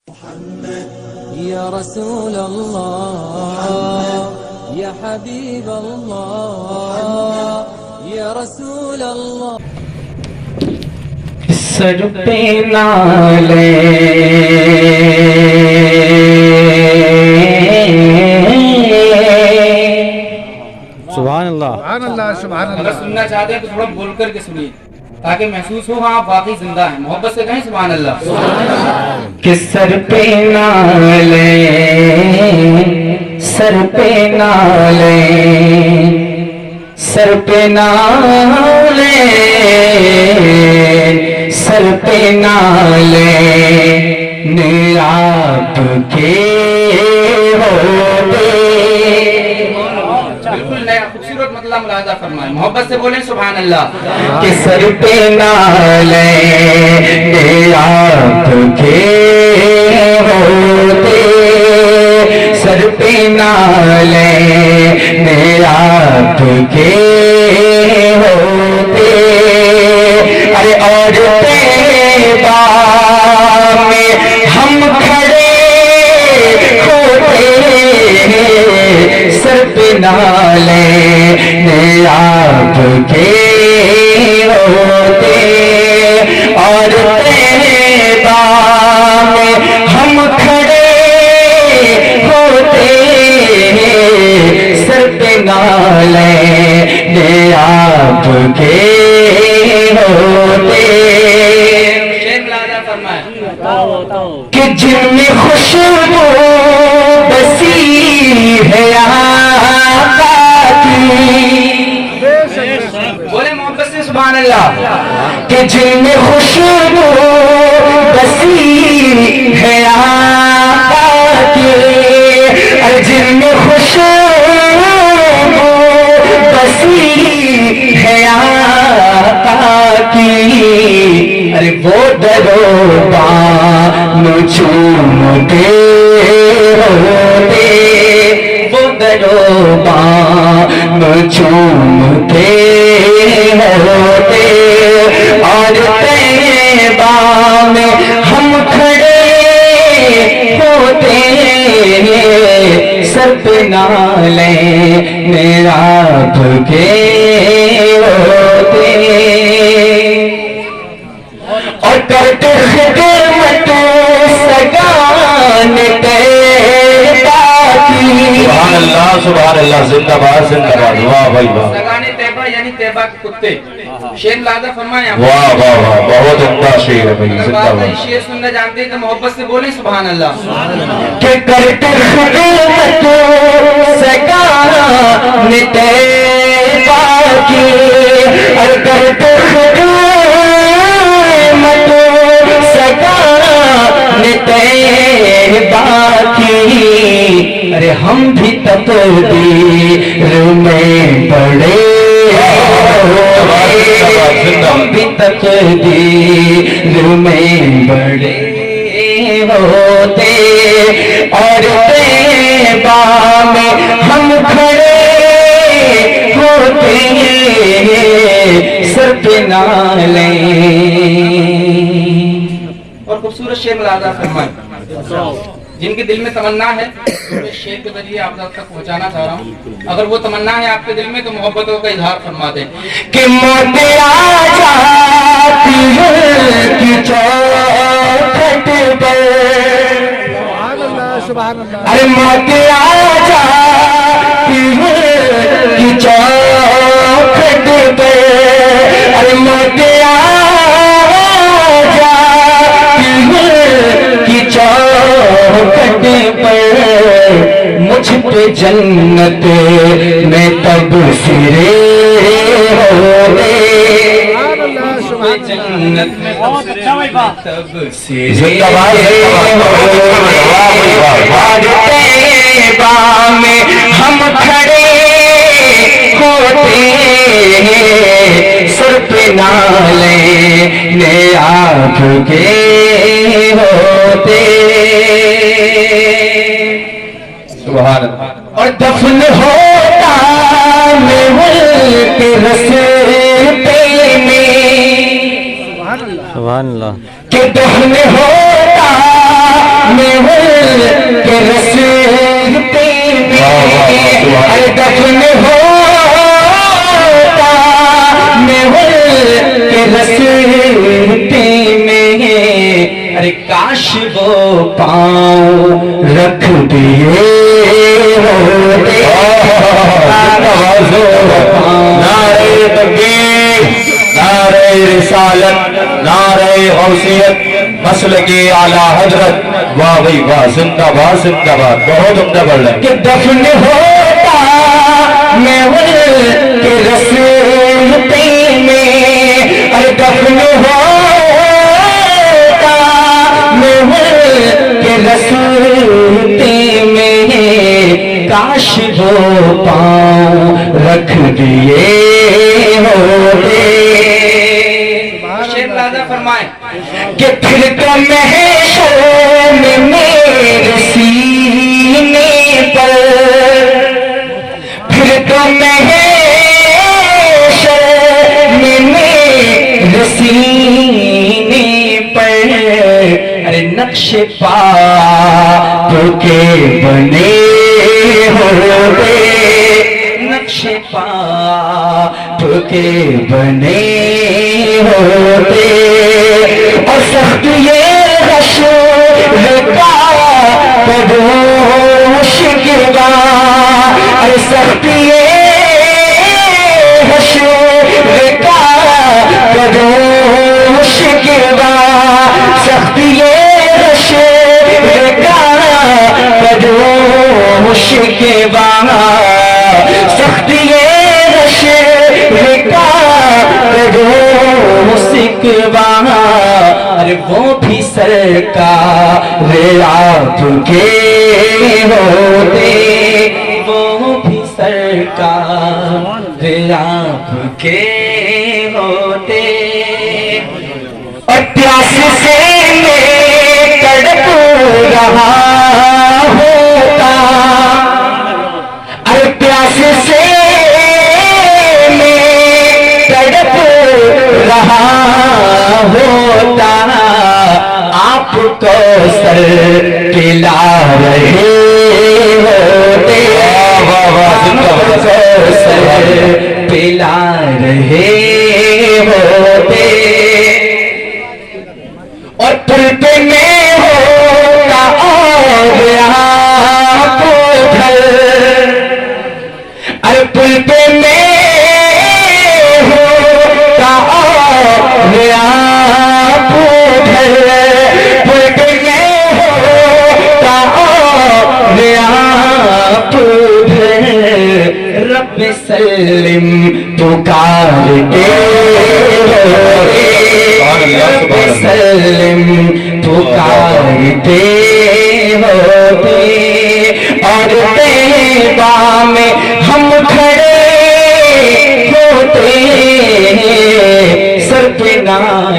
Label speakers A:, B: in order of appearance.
A: يا رسول الله يا حبيب الله يا رسول الله
B: سر پہ نالے
C: سبحان اللہ
D: سبحان اللہ سبحان
E: اگر
D: اللہ.
E: سننا چاہتے ہیں تو تھوڑا بول کر کے سنیے تاکہ محسوس ہو ہاں آپ واقعی زندہ ہیں. محبت سے کہیں سبحان اللہ.
B: کہ سر پہ نالے سر پہ نالے سر پہ نالے سر پہ نالے نے آپ کے ہوتے.
E: بالکل نیا خوبصورت مطلب ملاحظہ فرمائیں. محبت سے بولیں سبحان اللہ.
B: کہ سر پہ نالے نے آپ کے ہوتے سر پہ نالے نے آپ کے ہوتے. ارے اور طیبہ میں ہم کھڑے ہوتے سر پہ نالے نے آپ کے ہوتے. اور طیبہ میں ہم کھڑے ہوتے سر پہ نالے نے آپ کے ہوتے.
E: شیر ملاحظہ فرمائیں.
B: کہ جن میں خوشبو بسی ہے آقا کی.
E: بولیں محبت سے سبحان اللہ.
B: کہ جن میں خوشبو بسی ہے آقا کی. ارے جن میں خوشبو بسی ہے آقا کی. ارے وہ دروبان چومتے ہوتے وہ دروبان چومتے ہوتے. اور طیبہ میں ہم کھڑے ہوتے سر پہ نالے نے آپ کے ہوتے. اور کرتے خدمت سگان طیبہ کی.
C: سبحان اللہ سبحان اللہ زندہ باد زندہ باد. واہ بھائی واہ
E: سگانے طیبہ یعنی طیبہ کے کتے. شیر ملاحظہ فرمائیں.
C: واہ واہ واہ بہت عمدہ شعر ہے بھائی.
E: اگر
C: زندہ
E: بات
C: باد.
E: شیر سننا جانتے ہیں تو محبت سے بولیں سبحان اللہ.
B: کہ کرتے خدمت سگان طیبہ کی. اور کرتے خدمت سگان طیبہ کی. ارے ہم بھی تقدیر میں پڑے ہم بھی تقدیر میں بڑے ہوتے. اور طیبہ میں ہم کھڑے ہوتے سر پہ نالے.
E: اور خوبصورت شیر ملاحظہ فرمائیں. جن کے دل میں تمنا ہے میں شیر کے ذریعے آپ تک پہنچانا چاہ رہا ہوں. اگر وہ تمنا ہے آپ کے دل میں تو محبتوں کا اظہار فرما دیں.
B: کہ موت آ جاتی ہے کہ چوکھٹ پر.
D: سبحان اللہ سبحان اللہ.
B: ارے موت آ جاتی ہے کہ چوکھٹ پر. ارے موت آ جاتی ہے کہ چوکھٹ پر. مجھ پہ جنت میں تب سرے ہوتے.
D: سبحان اللہ سبحان اللہ.
B: جنت میں تب سرے
C: زندہ باد زندہ باد.
B: اور طیبہ میں ہم کھڑے ہوتے سر پہ نالے نے آپ کے ہوتے.
C: سبحان اللہ.
B: اور دفن ہوتا میں ملک رستے میں.
D: سبحان اللہ.
C: سبحان اللہ.
B: کہ دفن ہوتا میں رستے میں دفن ہوتا محل کے رستے میں ارے کاش وہ پاؤں رکھ دیے ہوتے
C: نعرہ تکبیر، نعرہ رسالت، نعرہ غوثیت، مسلکی اعلیٰ حضرت، واہ بھائی واہ، زندہ باد زندہ باد، بہت عمدہ بڑھ رہے ہیں۔
B: کہ دفن ہوتا محل کے رستے میں ارے دفن ہوتا محل کے رستے میں کاش وہ پاؤں رکھ دیے ہوتے
E: شیخ لازا فرمائیں
B: کہ پھر تو محشر میں میرے سینے پر پھر تو محشر میں میرے سینے پر ارے نقش پاپ کے بنے ہوتے نقش پاپ کے بنے ہوتے اور سخت یہ رشک کا بدوش گرا اور سخت یہ رشک کا بدوش گرا سخت یہ رشک کا بدوش گرا سخت یہ ارے وہ بھی سرکار آپ کے ہوتے وہ بھی سرکار آپ کے ہوتے اور پیاس سے میں تڑپ رہا ہوتا ارے پیاس سے تڑپ رہا ہوتا آپ کو سر پلا رہے ہوتے سر پلا رہے ہوتے اور پل پہ میں ہوتا اور آپ ادھر ارے پل پہ میں رب سلم پکارتے رب سلم پکارتے ہوتے اور طیبہ میں ہم کھڑے ہوتے سر پہ نائے